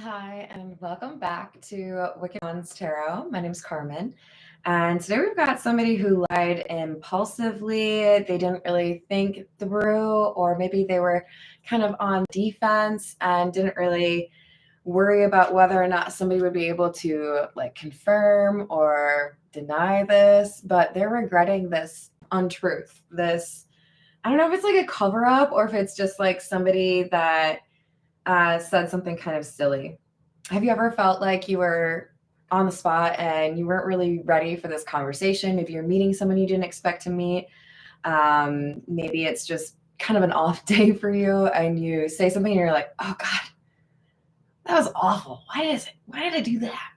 Hi, and welcome back to Wicked Ones Tarot. My name is Carmen, and today we've got somebody who lied impulsively. They didn't really think through, or maybe they were kind of on defense and didn't really worry about whether or not somebody would be able to like confirm or deny this, but they're regretting this untruth. This, I don't know if it's like a cover up or if it's just like somebody that said something kind of silly. Have you ever felt like you were on the spot and you weren't really ready for this conversation? Maybe you're meeting someone you didn't expect to meet. Maybe it's just kind of an off day for you and you say something and you're like, oh God, that was awful. Why did I do that?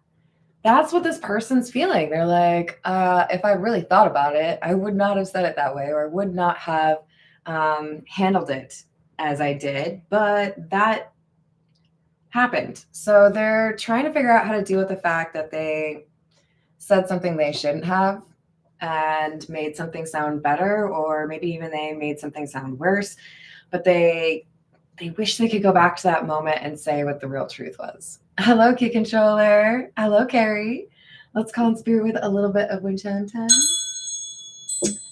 That's what this person's feeling. They're like, if I really thought about it, I would not have said it that way, or I would not have handled it as I did. But that happened. So they're trying to figure out how to deal with the fact that they said something they shouldn't have and made something sound better, or maybe even they made something sound worse, but they wish they could go back to that moment and say what the real truth was. Hello, Key Controller. Hello, Carrie. Let's call in spirit with a little bit of wind chime time.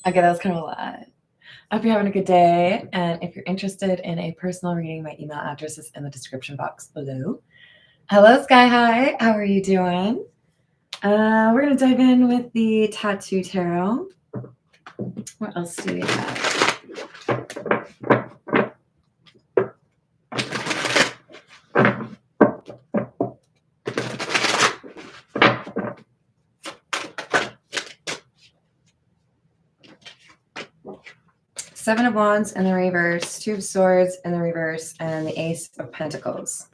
Okay, that was kind of a lot. I hope you're having a good day. And if you're interested in a personal reading, my email address is in the description box below. Hello, Sky High. How are you doing? We're going to dive in with the Tattoo Tarot. What else do we have? Seven of Wands in the reverse, Two of Swords in the reverse, and the Ace of Pentacles.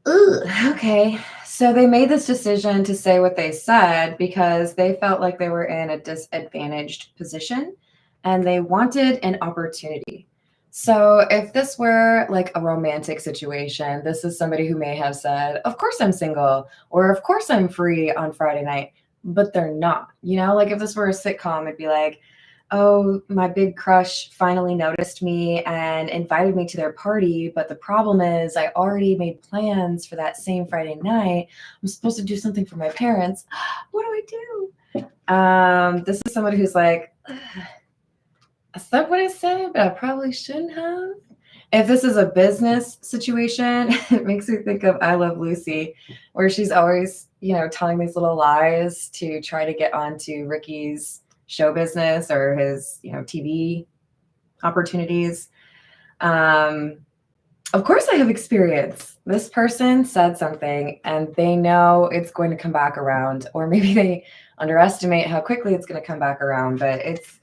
Ooh, okay. So they made this decision to say what they said because they felt like they were in a disadvantaged position and they wanted an opportunity. So if this were like a romantic situation, this is somebody who may have said, of course I'm single, or of course I'm free on Friday night, but they're not. You know, like if this were a sitcom, it'd be like, oh, my big crush finally noticed me and invited me to their party. But the problem is I already made plans for that same Friday night. I'm supposed to do something for my parents. What do I do? This is somebody who's like, I said what I said, but I probably shouldn't have. If this is a business situation, it makes me think of I Love Lucy, where she's always, telling these little lies to try to get onto Ricky's show business or his, TV opportunities. Of course I have experience. This person said something and they know it's going to come back around, or maybe they underestimate how quickly it's going to come back around, but it's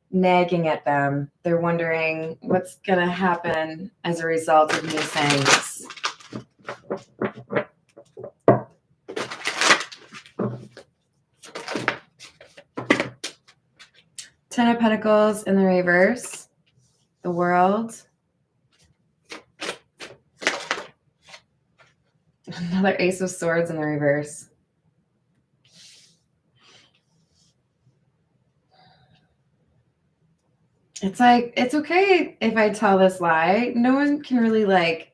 nagging at them. They're wondering what's going to happen as a result of me saying this. Ten of Pentacles in the reverse, the World. Another Ace of Swords in the reverse. It's like, it's okay if I tell this lie. No one can really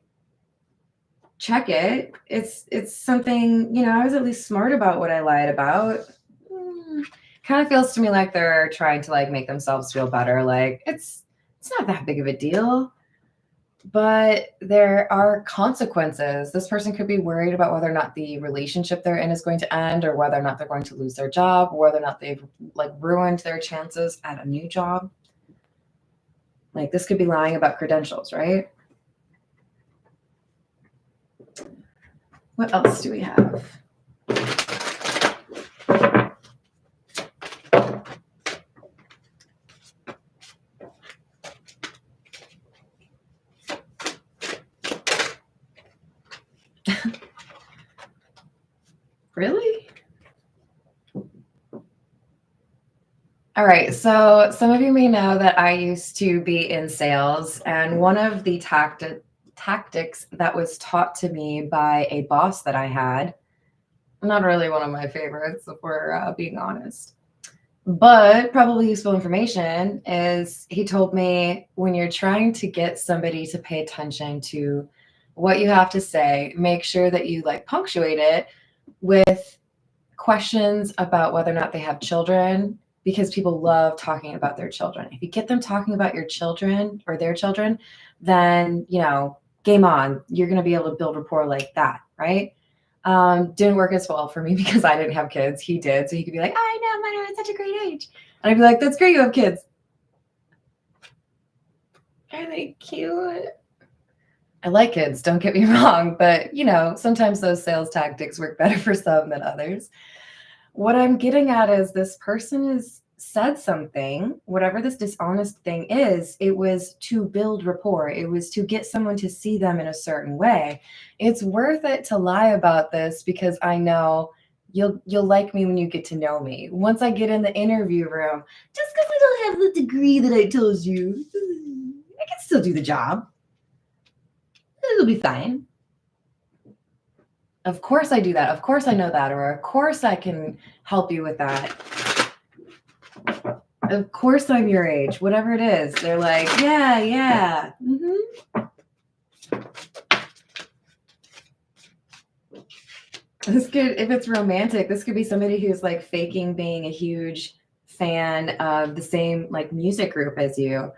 check it. It's something, I was at least smart about what I lied about. Kind of feels to me like they're trying to make themselves feel better. Like it's not that big of a deal, but there are consequences. This person could be worried about whether or not the relationship they're in is going to end, or whether or not they're going to lose their job, or whether or not they've ruined their chances at a new job. Like this could be lying about credentials, right? What else do we have? Really? All right. So some of you may know that I used to be in sales, and one of the tactics that was taught to me by a boss that I had, not really one of my favorites, if we're being honest, but probably useful information, is he told me when you're trying to get somebody to pay attention to what you have to say. Make sure that you like punctuate it with questions about whether or not they have children, because people love talking about their children. If you get them talking about your children or their children, then, you know, game on. You're going to be able to build rapport like that, right? Didn't work as well for me because I didn't have kids. He did. So he could be like, I know, mine are at such a great age. And I'd be like, that's great, you have kids. Are they cute? I like kids, don't get me wrong, but you know, sometimes those sales tactics work better for some than others. What I'm getting at is this person has said something, whatever this dishonest thing is, it was to build rapport. It was to get someone to see them in a certain way. It's worth it to lie about this because I know you'll like me when you get to know me. Once I get in the interview room, just because I don't have the degree that I told you, I can still do the job. It'll be fine. Of course I do that. Of course I know that. Or of course I can help you with that. Of course I'm your age. Whatever it is. They're like, yeah. This could, if it's romantic, this could be somebody who's like faking being a huge fan of the same like music group as you.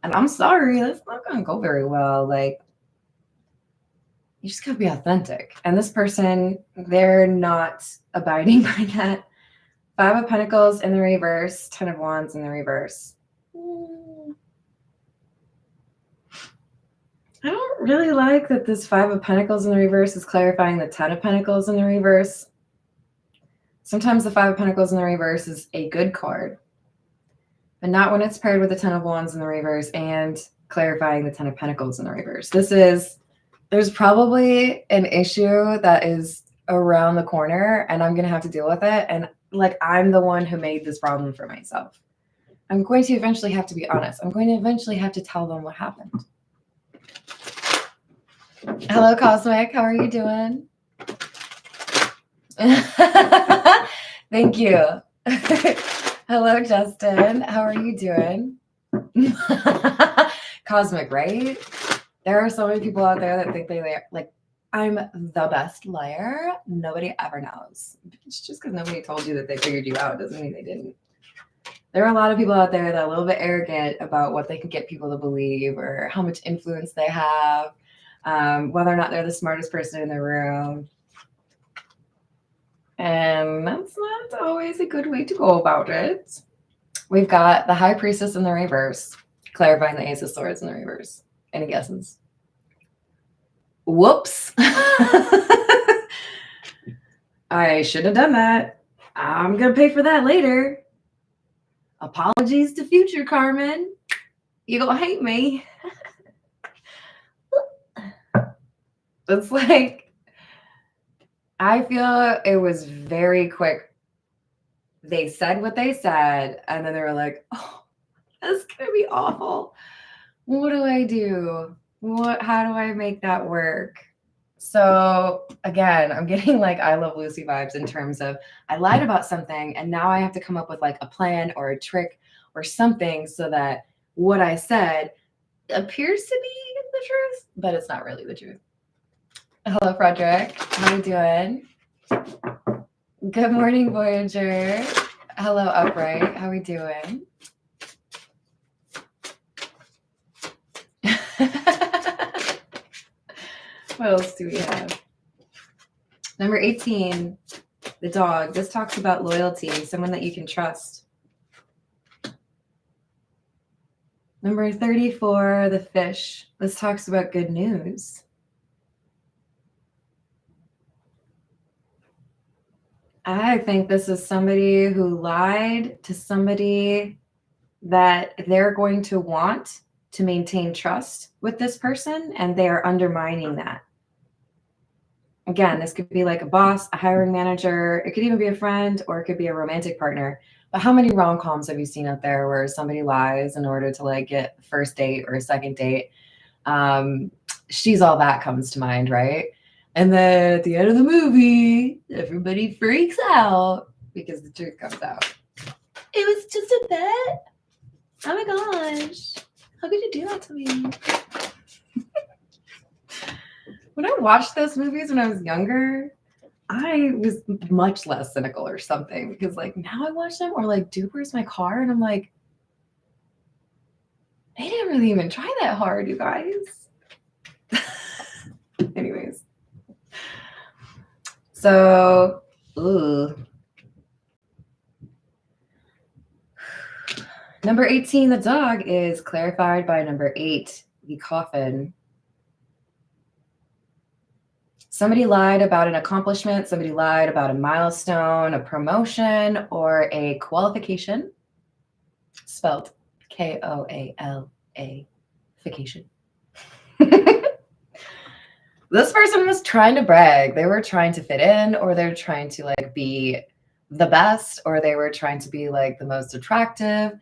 And I'm sorry, that's not going to go very well. Like, you just gotta be authentic. And this person, they're not abiding by that. 5 of Pentacles in the reverse, 10 of Wands in the reverse. I don't really like that this 5 of Pentacles in the reverse is clarifying the 10 of Pentacles in the reverse. Sometimes the 5 of Pentacles in the reverse is a good card, but not when it's paired with the 10 of Wands in the reverse and clarifying the 10 of Pentacles in the reverse. There's probably an issue that is around the corner and I'm going to have to deal with it. And like, I'm the one who made this problem for myself. I'm going to eventually have to be honest. I'm going to eventually have to tell them what happened. Hello, Cosmic. How are you doing? Thank you. Hello, Justin. How are you doing? Cosmic, right? There are so many people out there that think they're like, I'm the best liar. Nobody ever knows. It's just because nobody told you that they figured you out doesn't mean they didn't. There are a lot of people out there that are a little bit arrogant about what they can get people to believe or how much influence they have, whether or not they're the smartest person in the room. And that's not always a good way to go about it. We've got the High Priestess in the reverse, clarifying the Ace of Swords in the reverse. Any guesses? Whoops. I should have done that. I'm going to pay for that later. Apologies to future Carmen. You're going to hate me. It's like, I feel it was very quick. They said what they said, and then they were like, oh, that's going to be awful. What do I do? How do I make that work? So again, I'm getting like I Love Lucy vibes in terms of I lied about something and now I have to come up with like a plan or a trick or something so that what I said appears to be the truth, but it's not really the truth. Hello, Frederick. How are you doing? Good morning, Voyager. Hello, Upright. How are we doing? What else do we have? Number 18, the dog. This talks about loyalty, someone that you can trust. Number 34, the fish. This talks about good news. I think this is somebody who lied to somebody that they're going to want to maintain trust with this person, and they are undermining that. Again, this could be like a boss, a hiring manager. It could even be a friend, or it could be a romantic partner. But how many rom-coms have you seen out there where somebody lies in order to like get a first date or a second date? She's All That comes to mind, right? And then at the end of the movie, everybody freaks out because the truth comes out. It was just a bet. Oh my gosh. How could you do that to me? When I watched those movies when I was younger, I was much less cynical or something because like now I watch them or like Dude, Where's My Car? And I'm like, they didn't really even try that hard, you guys. Anyways. So, ooh. Number 18, the dog, is clarified by number 8, the coffin. Somebody lied about an accomplishment, somebody lied about a milestone, a promotion, or a qualification. Spelled Koala, fication. This person was trying to brag. They were trying to fit in, or they're trying to like be the best, or they were trying to be like the most attractive,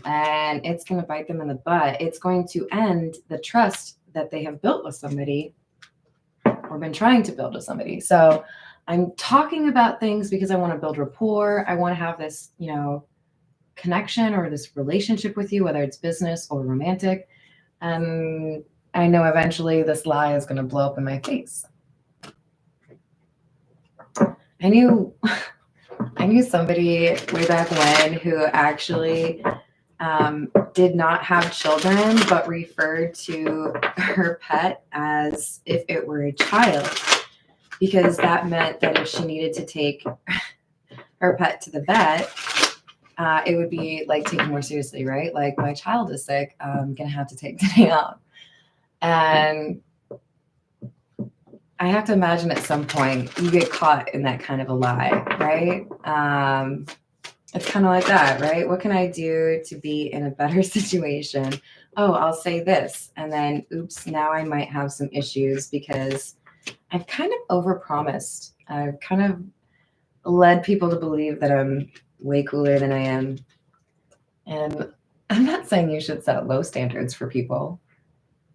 and it's going to bite them in the butt. It's going to end the trust that they have built with somebody or been trying to build with somebody. So I'm talking about things because I want to build rapport. I want to have this, connection or this relationship with you, whether it's business or romantic. And I know eventually this lie is going to blow up in my face. I knew somebody way back when who actually did not have children, but referred to her pet as if it were a child, because that meant that if she needed to take her pet to the vet, it would be like taken more seriously, right? Like, my child is sick, I'm going to have to take today out. And I have to imagine at some point you get caught in that kind of a lie, right? It's kind of like that, right? What can I do to be in a better situation? Oh, I'll say this. And then, oops, now I might have some issues because I've kind of overpromised. I've kind of led people to believe that I'm way cooler than I am. And I'm not saying you should set low standards for people,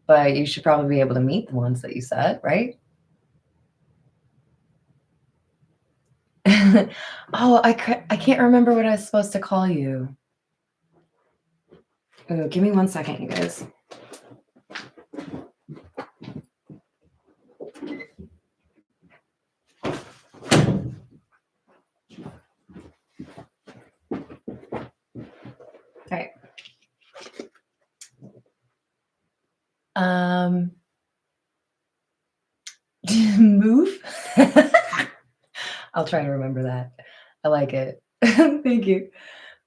but you should probably be able to meet the ones that you set, right? Oh, I can't remember what I was supposed to call you. Oh, give me 1 second, you guys. All right. Move. I'll try to remember that. I like it. Thank you.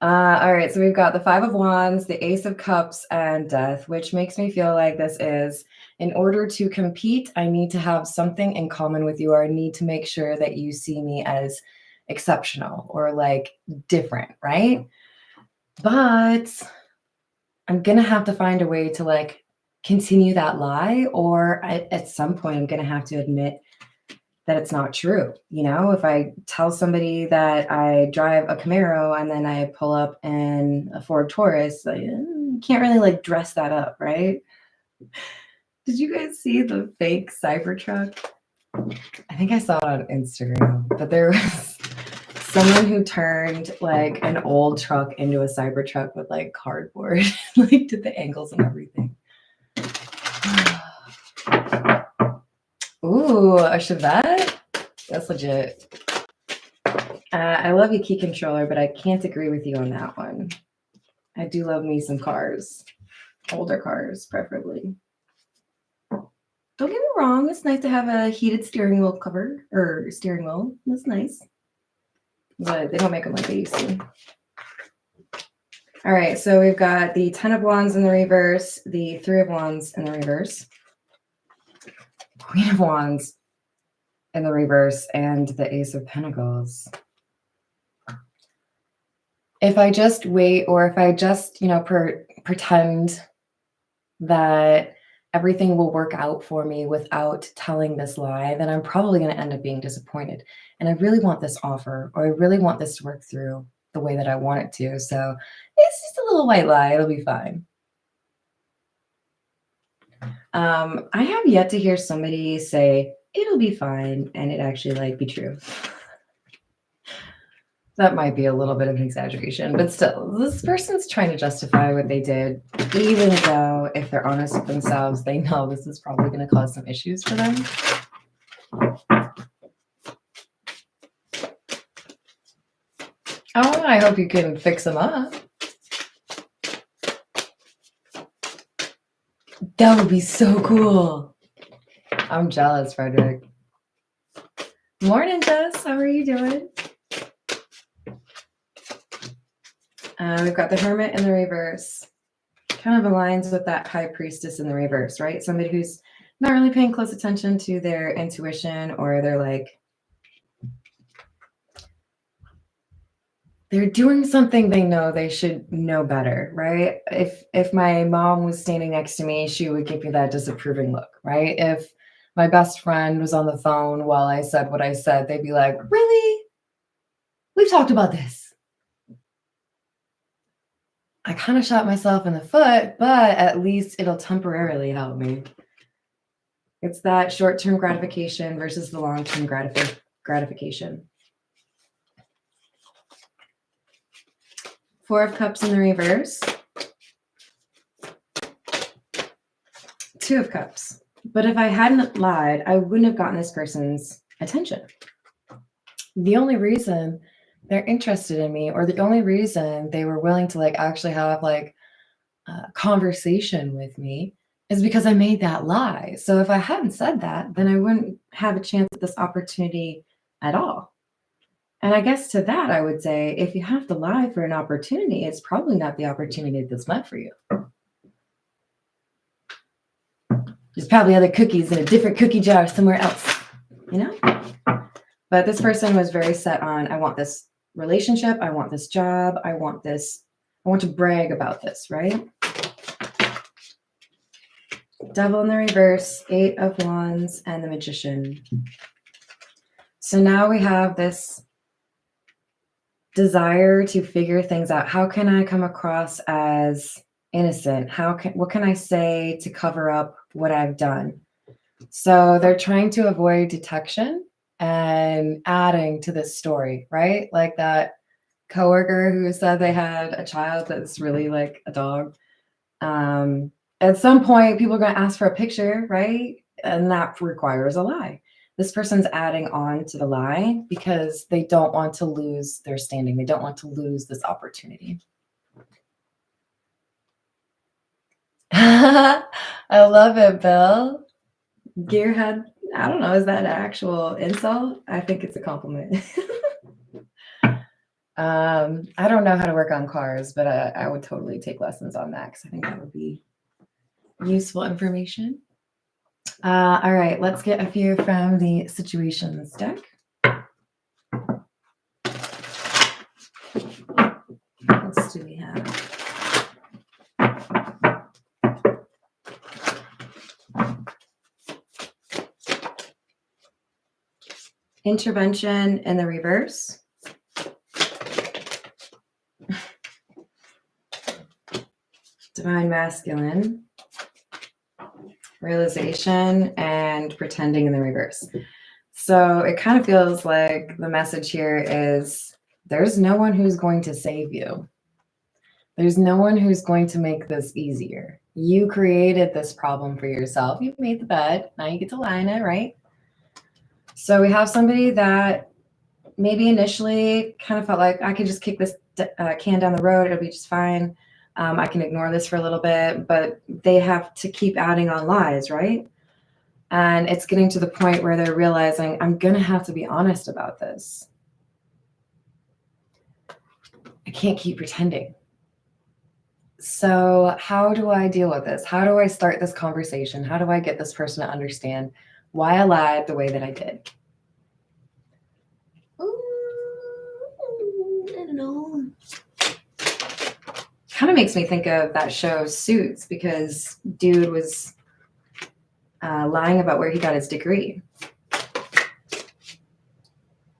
All right, so we've got the 5 of Wands, the Ace of Cups, and Death, which makes me feel like this is, in order to compete, I need to have something in common with you, or I need to make sure that you see me as exceptional or like different, right? But I'm going to have to find a way to like continue that lie, or at some point I'm going to have to admit that it's not true. If I tell somebody that I drive a Camaro and then I pull up in a Ford Taurus, like, you can't really like dress that up, right? Did you guys see the fake Cybertruck? I think I saw it on Instagram, but there was someone who turned like an old truck into a Cybertruck with like cardboard, like did the angles and everything. Ooh, a Chevette? That's legit. I love you, Key Controller, but I can't agree with you on that one. I do love me some cars. Older cars, preferably. Don't get me wrong, it's nice to have a heated steering wheel cover, or steering wheel. That's nice. But they don't make them like they used to. All right, so we've got the 10 of Wands in the reverse, the 3 of Wands in the reverse, Queen of Wands in the reverse, and the Ace of Pentacles. If I just wait, or if I just, pretend that everything will work out for me without telling this lie, then I'm probably going to end up being disappointed. And I really want this offer, or I really want this to work through the way that I want it to. So it's just a little white lie. It'll be fine. I have yet to hear somebody say, it'll be fine, and it actually like be true. That might be a little bit of an exaggeration, but still, this person's trying to justify what they did, even though if they're honest with themselves, they know this is probably going to cause some issues for them. Oh, I hope you can fix them up. That would be so cool. I'm jealous, Frederick. Morning, Jess. How are you doing? We've got the Hermit in the reverse. Kind of aligns with that High Priestess in the reverse, right? Somebody who's not really paying close attention to their intuition, or they're doing something they know they should know better, right? If my mom was standing next to me, she would give me that disapproving look, right? If my best friend was on the phone while I said what I said, they'd be like, really? We've talked about this. I kind of shot myself in the foot, but at least it'll temporarily help me. It's that short-term gratification versus the long-term gratification. Four of Cups in the reverse. Two of Cups. But if I hadn't lied, I wouldn't have gotten this person's attention. The only reason they're interested in me, or the only reason they were willing to actually have a conversation with me, is because I made that lie. So if I hadn't said that, then I wouldn't have a chance at this opportunity at all. And I guess to that, I would say, if you have to lie for an opportunity, it's probably not the opportunity that's meant for you. There's probably other cookies in a different cookie jar somewhere else, you know? But this person was very set on, I want this relationship, I want this job, I want to brag about this, right? Devil in the reverse, Eight of Wands, and the Magician. So now we have this desire to figure things out. How can I come across as innocent? What can I say to cover up what I've done? So they're trying to avoid detection and adding to this story, right? Like that coworker who said they had a child that's really like a dog. At some point, people are going to ask for a picture, right? And that requires a lie. This person's adding on to the lie because they don't want to lose their standing. They don't want to lose this opportunity. I love it, Bill. Gearhead, I don't know, is that an actual insult? I think it's a compliment. I don't know how to work on cars, but I would totally take lessons on that because I think that would be useful information. All right, let's get a few from the situations deck. What else do we have? Intervention in the reverse. Divine masculine. Realization and pretending in the reverse. So it kind of feels like the message here is there's no one who's going to save you. There's no one who's going to make this easier. You created this problem for yourself. You made the bed. Now you get to lie in it, right? So we have somebody that maybe initially kind of felt like I could just kick this can down the road. It'll be just fine. I can ignore this for a little bit, but they have to keep adding on lies, right? And it's getting to the point where they're realizing, I'm going to have to be honest about this. I can't keep pretending. So how do I deal with this? How do I start this conversation? How do I get this person to understand why I lied the way that I did? I don't know. Kind of makes me think of that show Suits, because dude was lying about where he got his degree.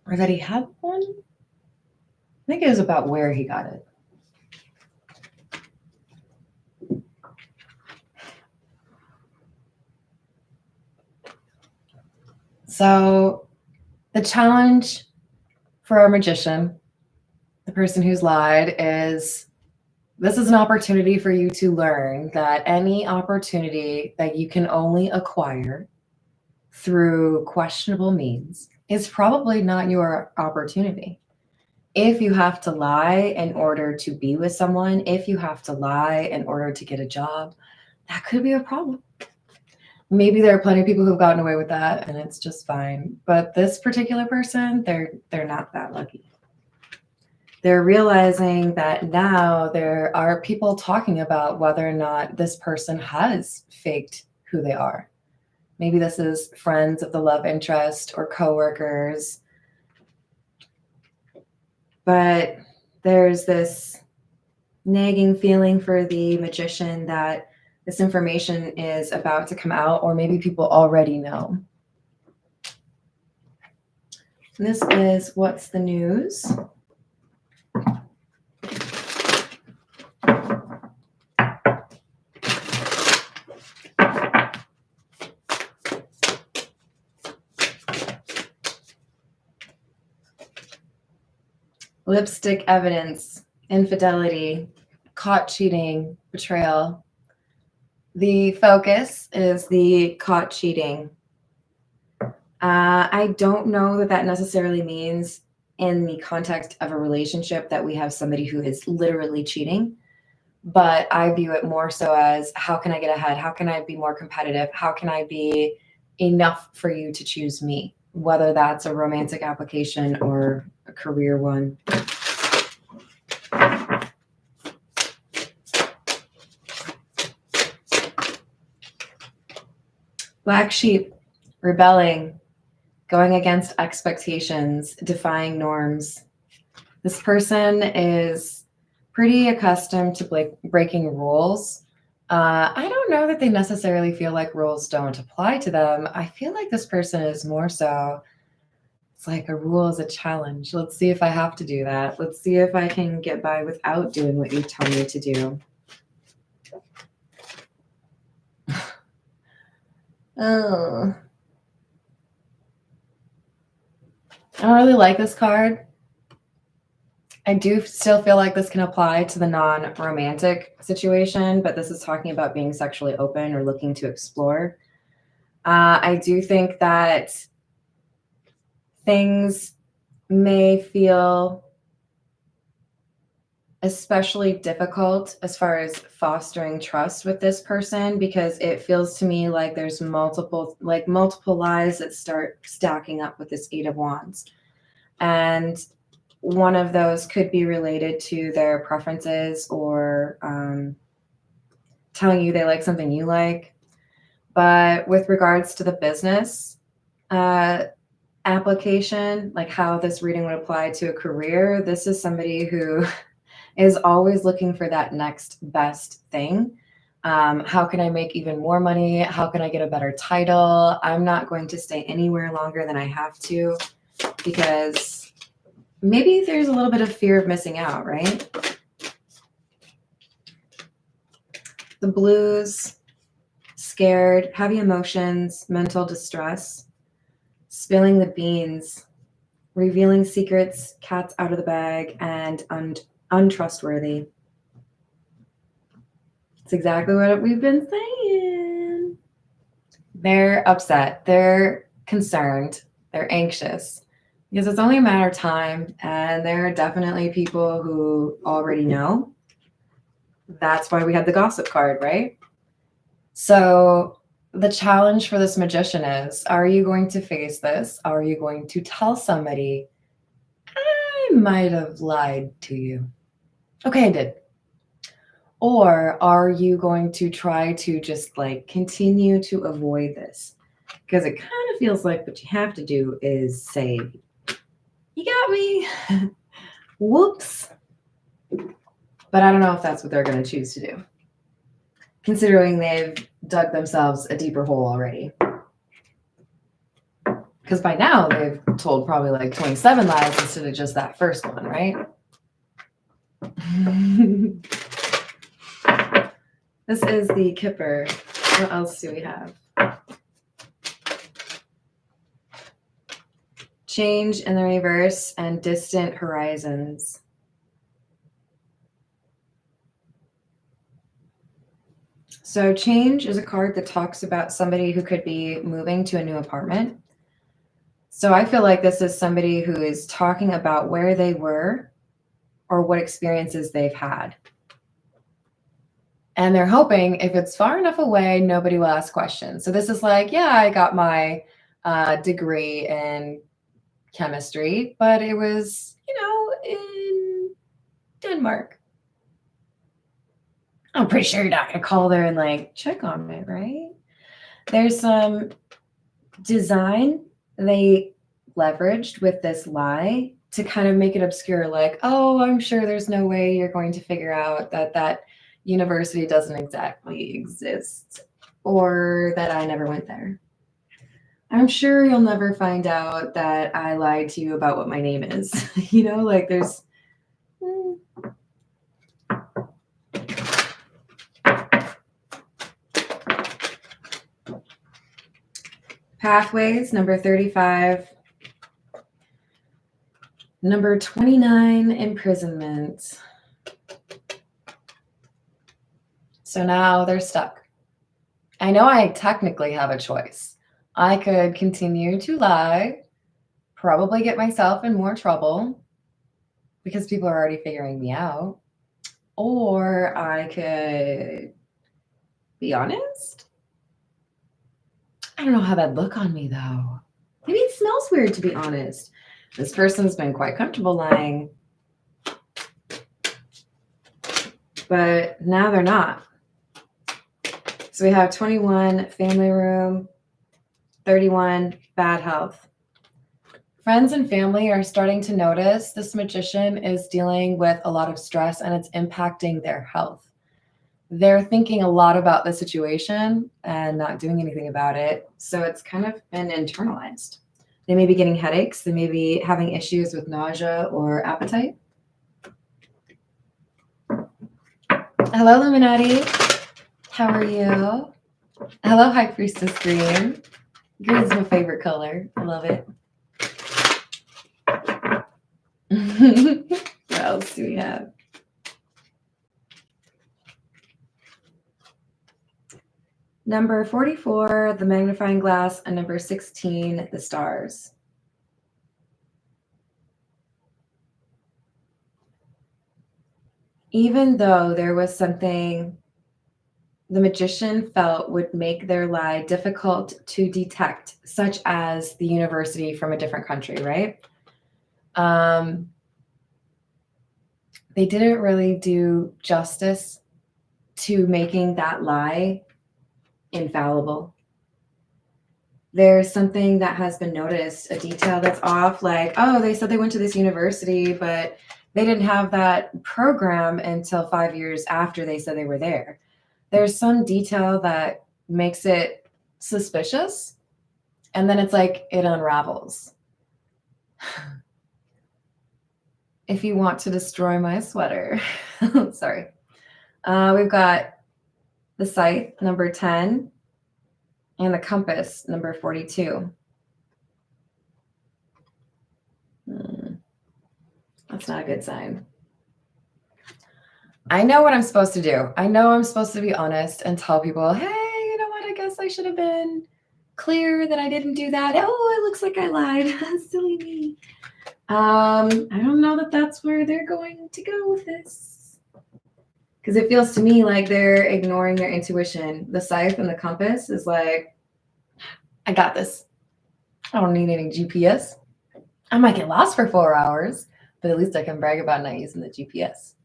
Or that he had one? I think it was about where he got it. So the challenge for our magician the person who's lied is, this is an opportunity for you to learn that any opportunity that you can only acquire through questionable means is probably not your opportunity. If you have to lie in order to be with someone, if you have to lie in order to get a job, that could be a problem. Maybe there are plenty of people who've gotten away with that and it's just fine. But this particular person, they're not that lucky. They're realizing that now there are people talking about whether or not this person has faked who they are. Maybe this is friends of the love interest or coworkers. But there's this nagging feeling for the magician that this information is about to come out, or maybe people already know. And this is What's the News? Lipstick evidence, infidelity, caught cheating, betrayal. The focus is the caught cheating. I don't know that that necessarily means in the context of a relationship that we have somebody who is literally cheating, but I view it more so as, how can I get ahead? How can I be more competitive? How can I be enough for you to choose me? Whether that's a romantic application or a career one. Black sheep, rebelling, going against expectations, defying norms. This person is pretty accustomed to breaking rules. I don't know that they necessarily feel like rules don't apply to them. I feel like this person is more so, it's like a rule is a challenge. Let's see if I have to do that. Let's see if I can get by without doing what you tell me to do. Oh. I don't really like this card. I do still feel like this can apply to the non-romantic situation, but this is talking about being sexually open or looking to explore. I do think that things may feel especially difficult as far as fostering trust with this person, because it feels to me like there's multiple lies that start stacking up with this Eight of Wands. And one of those could be related to their preferences or telling you they like something you like. But with regards to the business application, like how this reading would apply to a career, this is somebody who is always looking for that next best thing. How can I make even more money? How can I get a better title? I'm not going to stay anywhere longer than I have to, because maybe there's a little bit of fear of missing out, right? The blues, scared, heavy emotions, mental distress, spilling the beans, revealing secrets, cats out of the bag, and untrustworthy. It's exactly what we've been saying. They're upset. They're concerned. They're anxious because it's only a matter of time. And there are definitely people who already know. That's why we had the gossip card, right? So the challenge for this magician is, are you going to face this? Are you going to tell somebody, I might have lied to you? Okay, I did. Or are you going to try to just continue to avoid this? Because it kind of feels like what you have to do is say, you got me. Whoops. But I don't know if that's what they're going to choose to do, considering they've dug themselves a deeper hole already. Because by now they've told probably 27 lies instead of just that first one, right? This is the Kipper. What else do we have? Change in the reverse and distant horizons. So change is a card that talks about somebody who could be moving to a new apartment. So I feel like this is somebody who is talking about where they were or what experiences they've had. And they're hoping if it's far enough away, nobody will ask questions. So this is like, yeah, I got my degree in chemistry, but it was, in Denmark. I'm pretty sure you're not going to call there and like check on it, right? There's some design they leveraged with this lie to kind of make it obscure, like, oh, I'm sure there's no way you're going to figure out that university doesn't exactly exist or that I never went there. I'm sure you'll never find out that I lied to you about what my name is. Like there's pathways, number 35. Number 29, imprisonment. So now they're stuck. I know I technically have a choice. I could continue to lie, probably get myself in more trouble because people are already figuring me out. Or I could be honest. I don't know how that'd look on me though. Maybe it smells weird, to be honest. This person's been quite comfortable lying, but now they're not. So we have 21, family room, 31, bad health. Friends and family are starting to notice this magician is dealing with a lot of stress and it's impacting their health. They're thinking a lot about the situation and not doing anything about it. So it's kind of been internalized. They may be getting headaches. They may be having issues with nausea or appetite. Hello, Illuminati. How are you? Hello, High Priestess Green. Green's my favorite color. I love it. What else do we have? Number 44, the magnifying glass, and number 16, the stars. Even though there was something the magician felt would make their lie difficult to detect, such as the university from a different country, right? They didn't really do justice to making that lie infallible. There's something that has been noticed, a detail that's off, like, oh, they said they went to this university, but they didn't have that program until 5 years after they said they were there. There's some detail that makes it suspicious, and then it's like it unravels. If you want to destroy my sweater. Sorry. We've got the scythe, number 10, and the compass, number 42. That's not a good sign. I know what I'm supposed to do. I know I'm supposed to be honest and tell people, hey, you know what? I guess I should have been clear that I didn't do that. Oh, it looks like I lied. Silly me. I don't know that that's where they're going to go with this. Because it feels to me like they're ignoring their intuition. The scythe and the compass is like, I got this. I don't need any GPS. I might get lost for 4 hours, but at least I can brag about not using the GPS.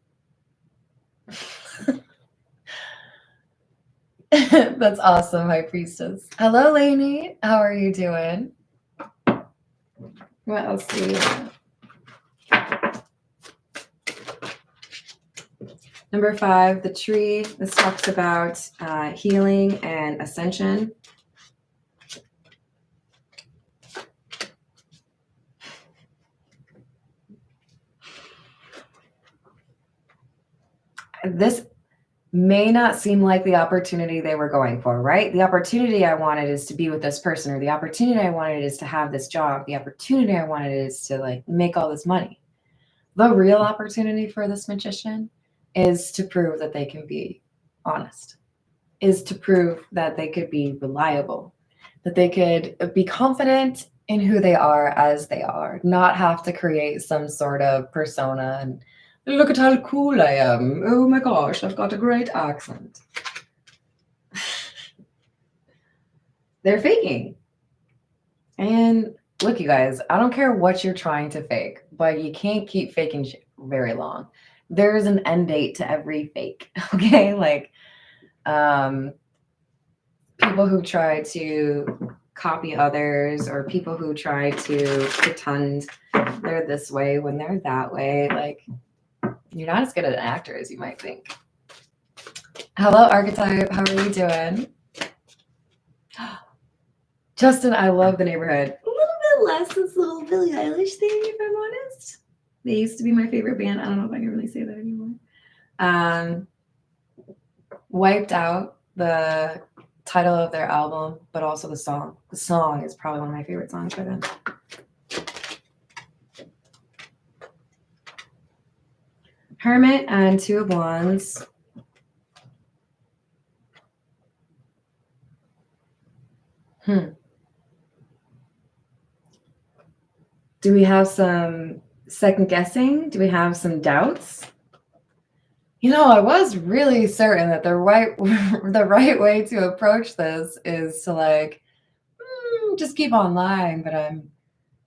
That's awesome, High Priestess. Hello, Lainey. How are you doing? What else do we have? Number 5, the tree. This talks about healing and ascension. This may not seem like the opportunity they were going for, right? The opportunity I wanted is to be with this person, or the opportunity I wanted is to have this job. The opportunity I wanted is to like make all this money. The real opportunity for this magician is to prove that they can be honest. is to prove that they could be reliable, that they could be confident in who they are as they are, not have to create some sort of persona and look at how cool I am. Oh my gosh, I've got a great accent. They're faking. And look, you guys, I don't care what you're trying to fake, but you can't keep faking shit very long. There's an end date to every fake, okay? Like, people who try to copy others, or people who try to pretend they're this way when they're that way, like, you're not as good at an actor as you might think. Hello, Archetype. How are you doing? Justin, I love The Neighborhood. A little bit less this little Billie Eilish thing, if I'm honest. They used to be my favorite band. I don't know if I can really say that anymore. Wiped Out, the title of their album, but also the song. The song is probably one of my favorite songs by them. Hermit and Two of Wands. Do we have some second guessing? Do we have some doubts? You know, I was really certain that the right way to approach this is to like just keep on lying, but I'm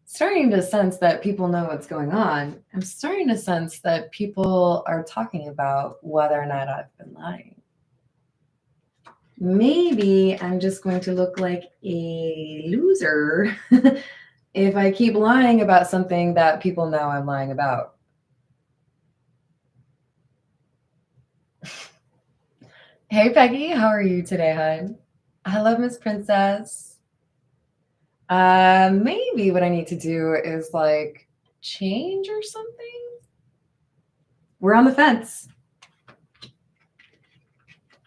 starting to sense that people know what's going on. I'm starting to sense that people are talking about whether or not I've been lying. Maybe I'm just going to look like a loser if I keep lying about something that people know I'm lying about. Hey, Peggy, how are you today, hon? Hello, Miss Princess. Maybe what I need to do is like change or something. We're on the fence.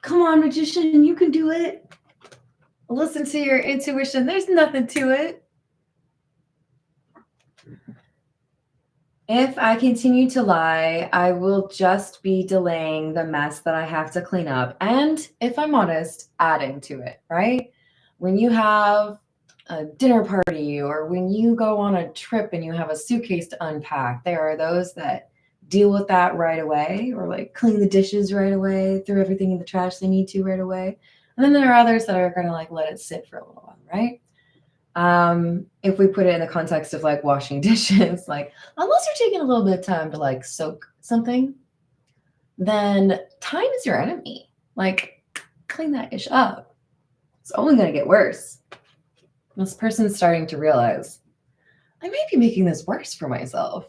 Come on, magician, you can do it. Listen to your intuition. There's nothing to it. If I continue to lie, I will just be delaying the mess that I have to clean up. And if I'm honest, adding to it, right? When you have a dinner party, or when you go on a trip and you have a suitcase to unpack, there are those that deal with that right away, or like clean the dishes right away, throw everything in the trash they need to right away. And then there are others that are going to like let it sit for a little while, right? If we put it in the context of like washing dishes, like unless you're taking a little bit of time to like soak something, then time is your enemy. Like clean that ish up. It's only going to get worse. This person's starting to realize I may be making this worse for myself.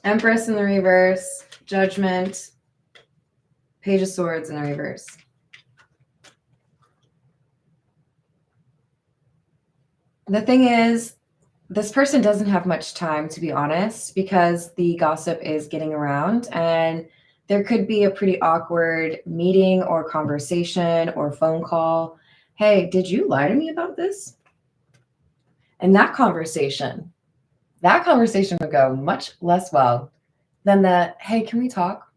Empress in the reverse, Judgment, Page of Swords in the reverse. The thing is, this person doesn't have much time, to be honest, because the gossip is getting around, and there could be a pretty awkward meeting or conversation or phone call. Hey, did you lie to me about this? And that conversation would go much less well than the, hey, can we talk?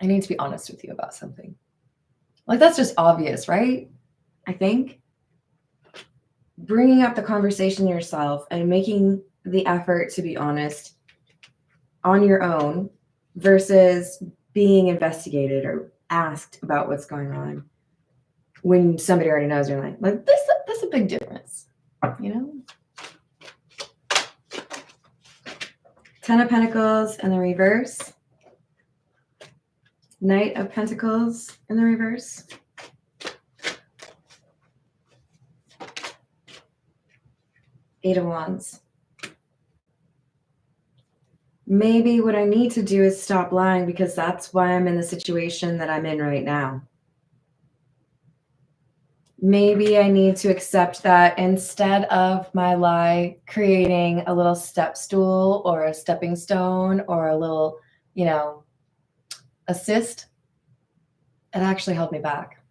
I need to be honest with you about something. Like, that's just obvious, right? I think bringing up the conversation yourself and making the effort to be honest on your own versus being investigated or asked about what's going on when somebody already knows your life. Like, that's a big difference, you know? Ten of Pentacles in the reverse. Knight of Pentacles in the reverse. Eight of Wands. Maybe what I need to do is stop lying, because that's why I'm in the situation that I'm in right now. Maybe I need to accept that instead of my lie creating a little step stool or a stepping stone or a little, assist, it actually held me back.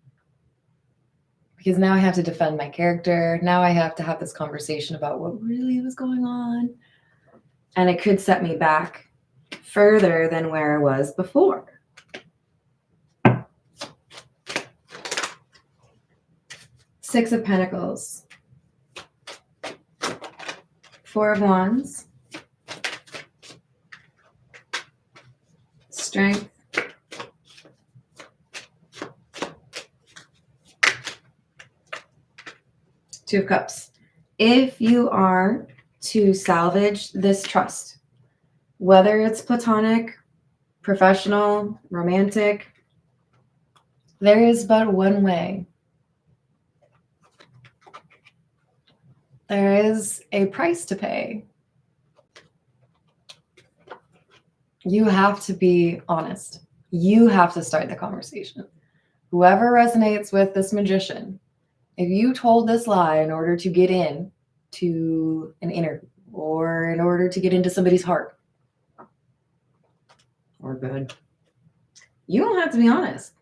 because now I have to defend my character. Now I have to have this conversation about what really was going on. And it could set me back further than where I was before. Six of Pentacles. Four of Wands. Strength. Two of Cups. If you are to salvage this trust, whether it's platonic, professional, romantic, there is but one way. There is a price to pay. You have to be honest. You have to start the conversation. Whoever resonates with this magician, if you told this lie in order to get in to an interview or in order to get into somebody's heart, or good, you don't have to be honest.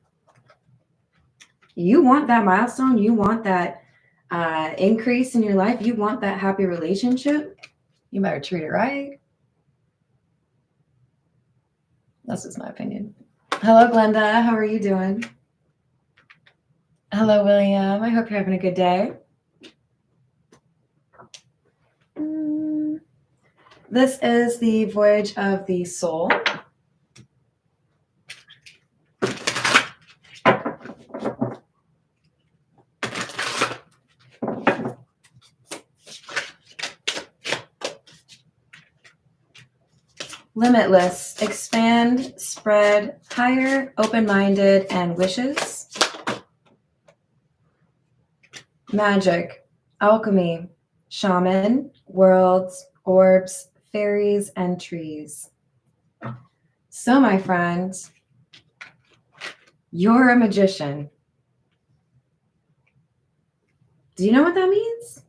You want that milestone. You want that increase in your life. You want that happy relationship. You better treat it right. That's just my opinion. Hello, Glenda. How are you doing? Hello, William. I hope you're having a good day. This is the Voyage of the Soul. Limitless, expand, spread, higher, open-minded, and wishes. Magic, alchemy, shaman, worlds, orbs, fairies, and trees. So, my friends, you're a magician. Do you know what that means?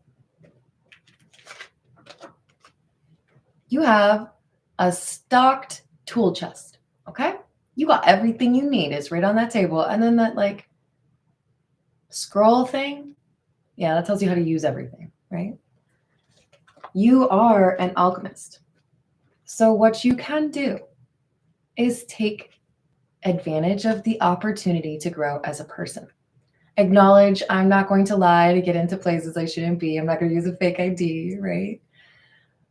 You have a stocked tool chest, okay? You got everything you need. It's right on that table. And then that like scroll thing, yeah, that tells you how to use everything, right? You are an alchemist. So what you can do is take advantage of the opportunity to grow as a person. Acknowledge, I'm not going to lie to get into places I shouldn't be. I'm not going to use a fake ID, right?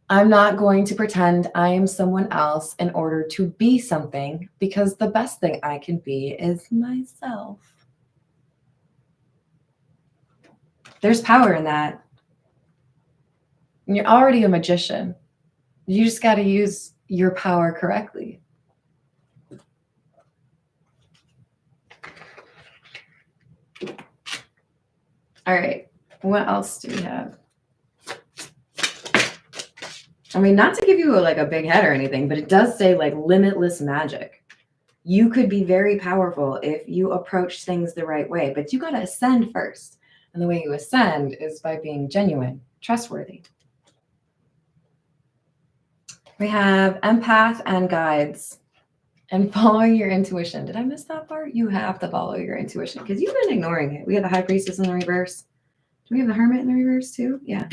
I'm not going to pretend I am someone else in order to be something, because the best thing I can be is myself. There's power in that. And you're already a magician. You just got to use your power correctly. All right. What else do we have? I mean, not to give you a big head or anything, but it does say like limitless magic. You could be very powerful if you approach things the right way, but you got to ascend first. And the way you ascend is by being genuine, trustworthy. We have empath and guides and following your intuition. Did I miss that part? You have to follow your intuition because you've been ignoring it. We have the High Priestess in the reverse. Do we have the Hermit in the reverse too? Yeah.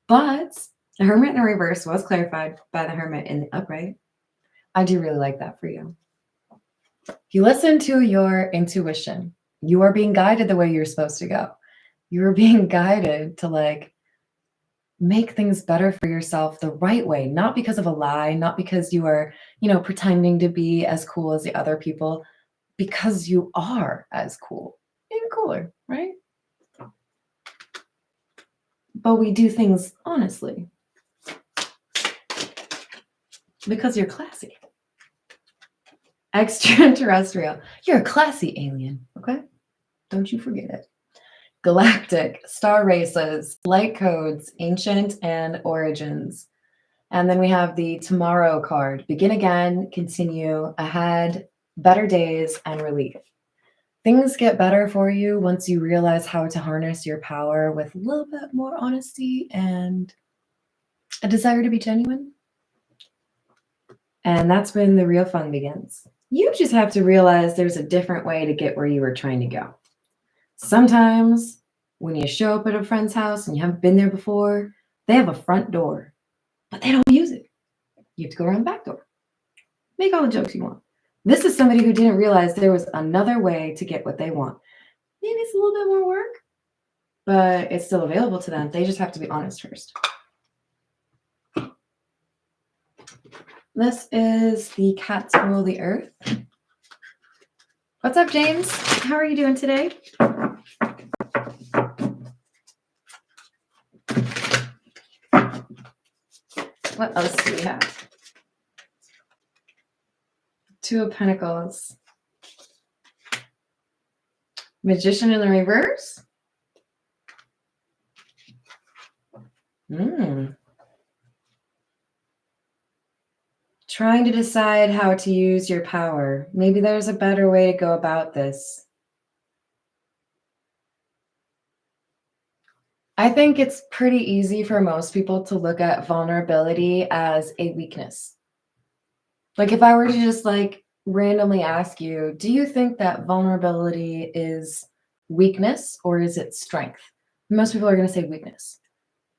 But the Hermit in the reverse was clarified by the Hermit in the upright. I do really like that for you. If you listen to your intuition, you are being guided the way you're supposed to go. You're being guided to like make things better for yourself the right way, not because of a lie, not because you are, pretending to be as cool as the other people, because you are as cool, even cooler, right? But we do things honestly because you're classy. Extraterrestrial. You're a classy alien, okay? Don't you forget it. Galactic, star races, light codes, ancient, and origins. And then we have the Tomorrow card. Begin again, continue, ahead, better days, and relief. Things get better for you once you realize how to harness your power with a little bit more honesty and a desire to be genuine. And that's when the real fun begins. You just have to realize there's a different way to get where you were trying to go. Sometimes when you show up at a friend's house and you haven't been there before, they have a front door, but they don't use it. You have to go around the back door. Make all the jokes you want. This is somebody who didn't realize there was another way to get what they want. Maybe it's a little bit more work, but it's still available to them. They just have to be honest first. This is the cats rule the earth. What's up, James? How are you doing today? What else do we have? Two of Pentacles. Magician in the reverse. Trying to decide how to use your power. Maybe there's a better way to go about this. I think it's pretty easy for most people to look at vulnerability as a weakness. Like if I were to just like randomly ask you, do you think that vulnerability is weakness or is it strength? Most people are going to say weakness.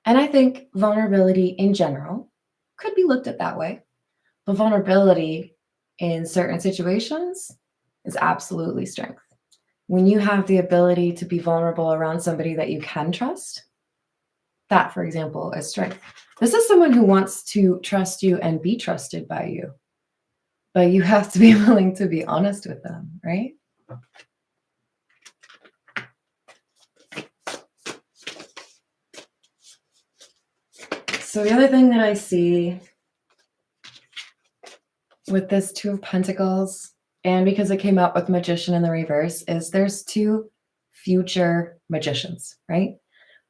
And I think vulnerability in general could be looked at that way. But vulnerability in certain situations is absolutely strength. When you have the ability to be vulnerable around somebody that you can trust, that, for example, is strength. This is someone who wants to trust you and be trusted by you. But you have to be willing to be honest with them, right? So the other thing that I see with this Two of Pentacles, and because it came out with Magician in the reverse, is there's two future magicians, right?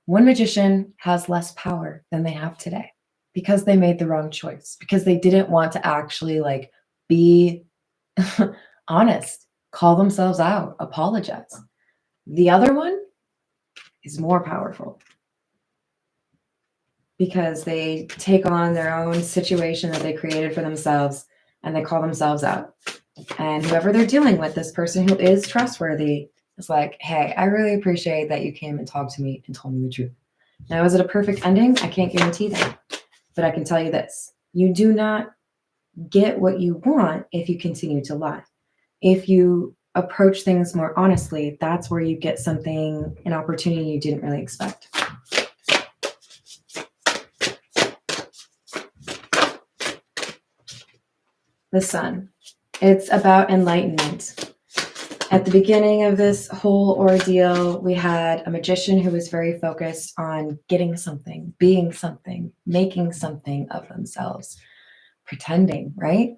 One magician has less power than they have today because they made the wrong choice, because they didn't want to actually like be honest, call themselves out, apologize. The other one is more powerful because they take on their own situation that they created for themselves and they call themselves out. And whoever they're dealing with, this person who is trustworthy, is like, hey, I really appreciate that you came and talked to me and told me the truth. Now, is it a perfect ending? I can't guarantee that. But I can tell you this. You do not get what you want if you continue to lie. If you approach things more honestly, that's where you get something, an opportunity you didn't really expect. The Sun. It's about enlightenment. At the beginning of this whole ordeal, we had a magician who was very focused on getting something, being something, making something of themselves, pretending, right?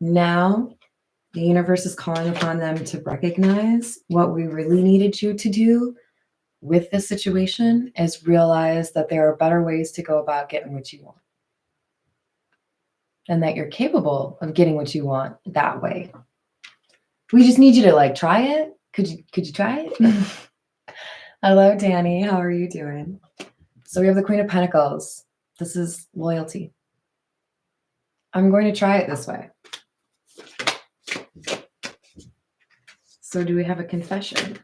Now, the universe is calling upon them to recognize what we really needed you to do with this situation is realize that there are better ways to go about getting what you want. And that you're capable of getting what you want that way. We just need you to like try it. Could you try it? Hello, Danny. How are you doing? So we have the Queen of Pentacles. This is loyalty. I'm going to try it this way. So do we have a confession?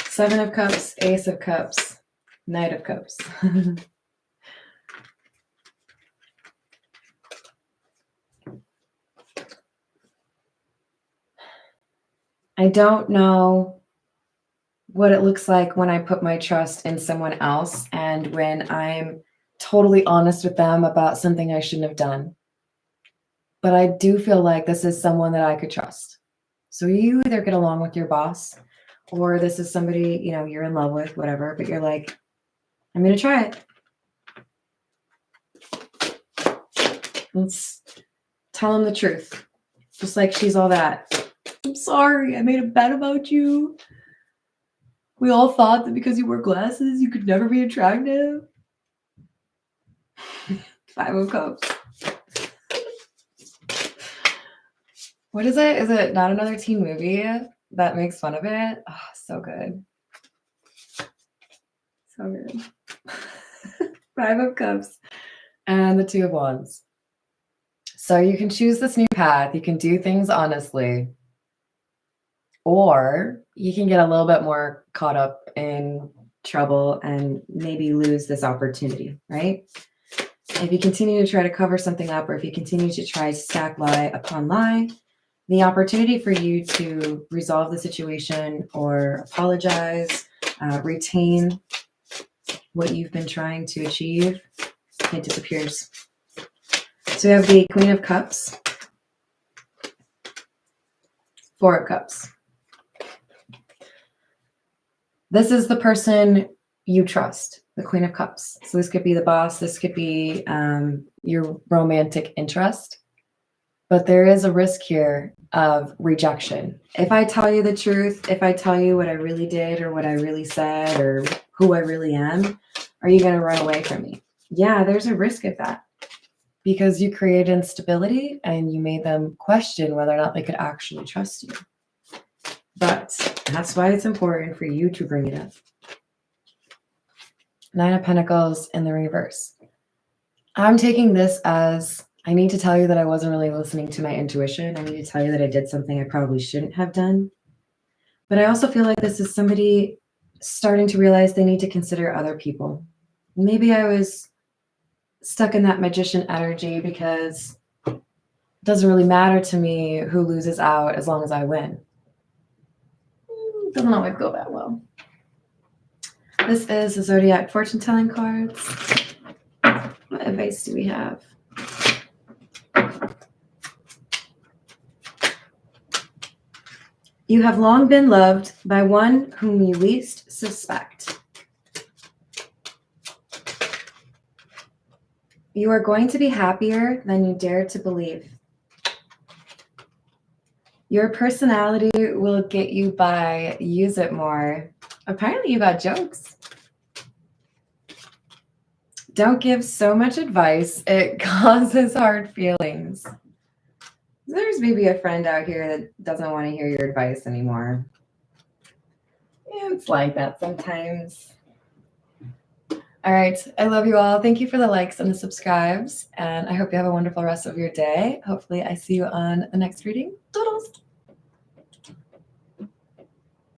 Seven of Cups, Ace of Cups, Knight of Cups. I don't know what it looks like when I put my trust in someone else and when I'm totally honest with them about something I shouldn't have done. But I do feel like this is someone that I could trust. So you either get along with your boss or this is somebody, you know, you're in love with, whatever, but you're like, I'm going to try it. Let's tell them the truth. Just like she's all that. I'm sorry, I made a bet about you. We all thought that because you wear glasses, you could never be attractive. Five of Cups. What is it? Is it not another teen movie that makes fun of it? Oh, so good. So good. Five of Cups and the Two of Wands. So you can choose this new path. You can do things honestly. Or you can get a little bit more caught up in trouble and maybe lose this opportunity, right? If you continue to try to cover something up, or if you continue to try to stack lie upon lie, the opportunity for you to resolve the situation or apologize, retain what you've been trying to achieve, it disappears. So we have the Queen of Cups, Four of Cups. This is the person you trust, the Queen of Cups. So this could be the boss, this could be your romantic interest. But there is a risk here of rejection. If I tell you the truth, if I tell you what I really did or what I really said or who I really am, are you going to run away from me? Yeah, there's a risk of that because you created instability and you made them question whether or not they could actually trust you. But that's why it's important for you to bring it up. Nine of Pentacles in the reverse. I'm taking this as I need to tell you that I wasn't really listening to my intuition. I need to tell you that I did something I probably shouldn't have done. But I also feel like this is somebody starting to realize they need to consider other people. Maybe I was stuck in that magician energy because it doesn't really matter to me who loses out as long as I win. Doesn't always go that well. This is the Zodiac fortune telling cards. What advice do we have? You have long been loved by one whom you least suspect. You are going to be happier than you dare to believe. Your personality will get you by. Use it more. Apparently you got jokes. Don't give so much advice. It causes hard feelings. There's maybe a friend out here that doesn't want to hear your advice anymore. Yeah, it's like that sometimes. All right. I love you all. Thank you for the likes and the subscribes. And I hope you have a wonderful rest of your day. Hopefully I see you on the next reading. Toodles.